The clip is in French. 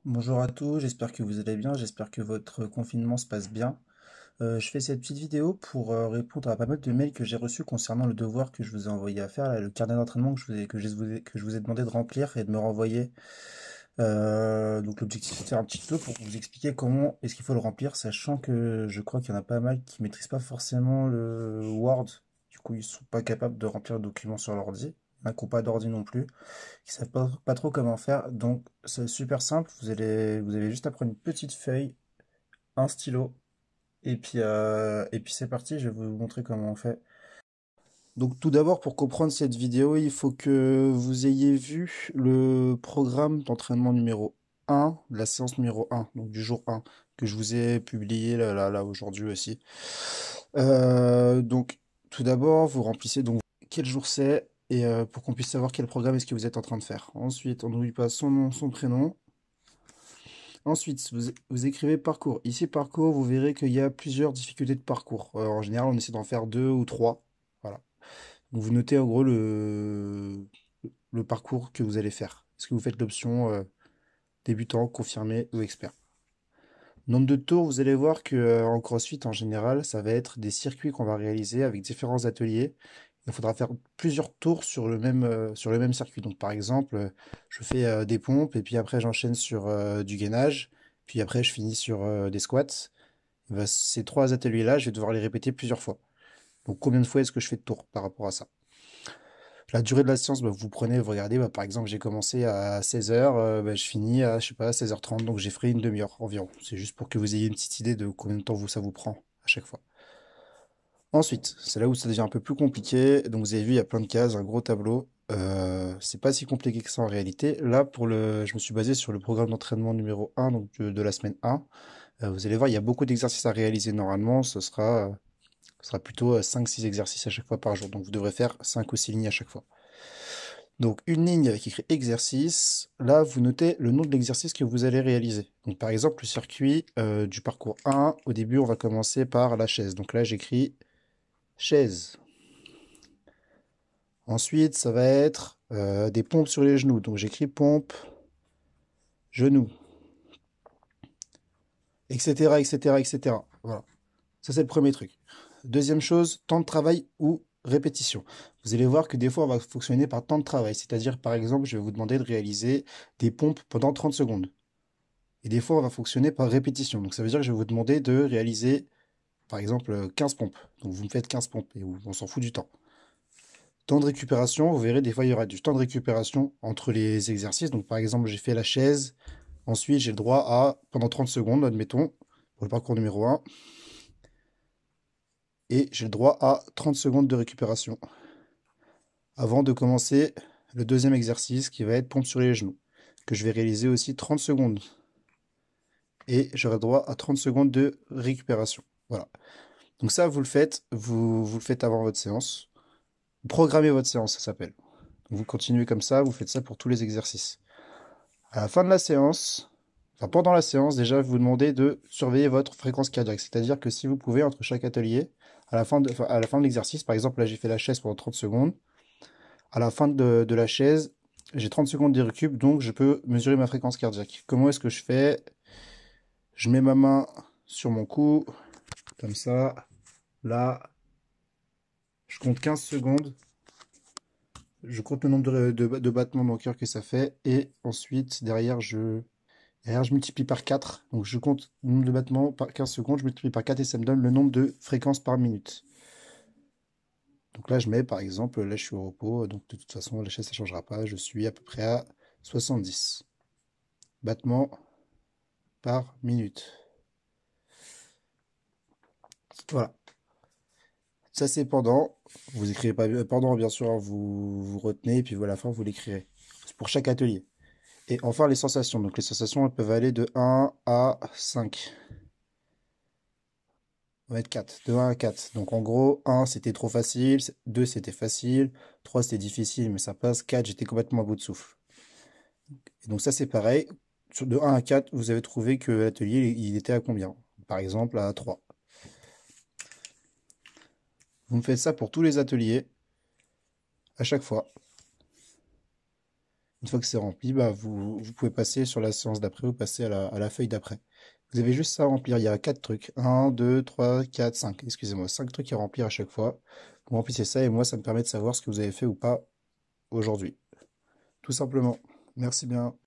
Bonjour à tous, j'espère que vous allez bien, j'espère que votre confinement se passe bien. Je fais cette petite vidéo pour répondre à pas mal de mails que j'ai reçus concernant le devoir que je vous ai envoyé à faire, là, le carnet d'entraînement que je vous ai demandé de remplir et de me renvoyer. Donc l'objectif c'était un petit peu pour vous expliquer comment est-ce qu'il faut le remplir, sachant que je crois qu'il y en a pas mal qui maîtrisent pas forcément le Word, du coup ils sont pas capables de remplir le document sur l'ordi, il y en a qui n'ont pas d'ordi non plus qui savent pas trop comment faire. Donc c'est super simple. Vous avez juste à prendre une petite feuille, un stylo, et puis c'est parti. Je vais vous montrer comment on fait. Donc tout d'abord, pour comprendre cette vidéo, il faut que vous ayez vu le programme d'entraînement numéro un de la séance numéro un donc du jour un que je vous ai publié là aujourd'hui aussi. Donc tout d'abord, vous remplissez donc quel jour c'est et pour qu'on puisse savoir quel programme est-ce que vous êtes en train de faire. Ensuite, on n'oublie pas son nom, son prénom. Ensuite, vous écrivez parcours. Ici, parcours, vous verrez qu'il y a plusieurs difficultés de parcours. En général, on essaie d'en faire deux ou trois. Voilà. Donc, vous notez en gros le parcours que vous allez faire. Est-ce que vous faites l'option débutant, confirmé ou expert? Nombre de tours, vous allez voir que en CrossFit, en général, ça va être des circuits qu'on va réaliser avec différents ateliers. Il faudra faire plusieurs tours sur le même circuit. Donc, par exemple, je fais des pompes et puis après, j'enchaîne sur du gainage. Puis après, je finis sur des squats. Et ben, ces trois ateliers-là, je vais devoir les répéter plusieurs fois. Donc, combien de fois est-ce que je fais de tours par rapport à ça? La durée de la séance, bah, vous prenez, vous regardez, bah, par exemple, j'ai commencé à 16h, bah, je finis à, je sais pas, 16h30, donc j'ai fait une demi-heure environ. C'est juste pour que vous ayez une petite idée de combien de temps ça vous prend à chaque fois. Ensuite, c'est là où ça devient un peu plus compliqué. Donc vous avez vu, il y a plein de cases, un gros tableau. C'est pas si compliqué que ça en réalité. Là, je me suis basé sur le programme d'entraînement numéro un donc de la semaine un. Vous allez voir, il y a beaucoup d'exercices à réaliser normalement. Ce sera plutôt 5-6 exercices à chaque fois par jour. Donc vous devrez faire 5 ou 6 lignes à chaque fois. Donc une ligne qui écrit exercice, là vous notez le nom de l'exercice que vous allez réaliser. Donc par exemple le circuit du parcours 1, au début on va commencer par la chaise. Donc là j'écris chaise. Ensuite ça va être des pompes sur les genoux. Donc j'écris pompe, genoux, etc. etc. etc. Voilà, ça c'est le premier truc. Deuxième chose, temps de travail ou répétition. Vous allez voir que des fois on va fonctionner par temps de travail. C'est-à-dire par exemple je vais vous demander de réaliser des pompes pendant 30 secondes. Et des fois, on va fonctionner par répétition. Donc ça veut dire que je vais vous demander de réaliser, par exemple, 15 pompes. Donc vous me faites 15 pompes et on s'en fout du temps. Temps de récupération, vous verrez, des fois, il y aura du temps de récupération entre les exercices. Donc par exemple, j'ai fait la chaise. Ensuite, j'ai le droit à, pendant 30 secondes, admettons, pour le parcours numéro un. Et j'ai le droit à 30 secondes de récupération. Avant de commencer le deuxième exercice qui va être pompe sur les genoux. Que je vais réaliser aussi 30 secondes. Et j'aurai droit à 30 secondes de récupération. Voilà. Donc ça, vous le faites avant votre séance. Programmez votre séance, ça s'appelle. Vous continuez comme ça, vous faites ça pour tous les exercices. À la fin de la séance, enfin pendant la séance, déjà, vous demandez de surveiller votre fréquence cardiaque. C'est-à-dire que si vous pouvez, entre chaque atelier, à la fin de l'exercice, par exemple, là j'ai fait la chaise pendant 30 secondes, à la fin de la chaise, j'ai 30 secondes de récup, donc je peux mesurer ma fréquence cardiaque. Comment est-ce que je fais? Je mets ma main sur mon cou, comme ça, là, je compte 15 secondes. Je compte le nombre de battements de mon cœur que ça fait. Et ensuite, derrière, je multiplie par 4. Donc, je compte le nombre de battements par 15 secondes. Je multiplie par 4 et ça me donne le nombre de fréquences par minute. Donc là, je mets, par exemple, là, je suis au repos. Donc, de toute façon, la chaise, ça ne changera pas. Je suis à peu près à 70 battements par minute. Voilà. Ça, c'est pendant. Vous écrivez pas pendant, bien sûr, hein, vous retenez. Et puis, à la fin, vous l'écrirez. C'est pour chaque atelier. Et enfin, les sensations. Donc, les sensations, elles peuvent aller de 1 à 5. On va être 4, de 1 à 4. Donc en gros, 1 c'était trop facile, 2 c'était facile, 3 c'était difficile mais ça passe, 4 j'étais complètement à bout de souffle. Et donc ça c'est pareil, de 1 à 4 vous avez trouvé que l'atelier il était à combien? Par exemple à 3. Vous me faites ça pour tous les ateliers, à chaque fois. Une fois que c'est rempli, bah, vous pouvez passer sur la séance d'après ou passer à la feuille d'après. Vous avez juste ça à remplir. Il y a 4 trucs. Un, 2, 3, 4, 5. Excusez-moi, 5 trucs à remplir à chaque fois. Vous remplissez ça et moi, ça me permet de savoir ce que vous avez fait ou pas aujourd'hui. Tout simplement. Merci bien.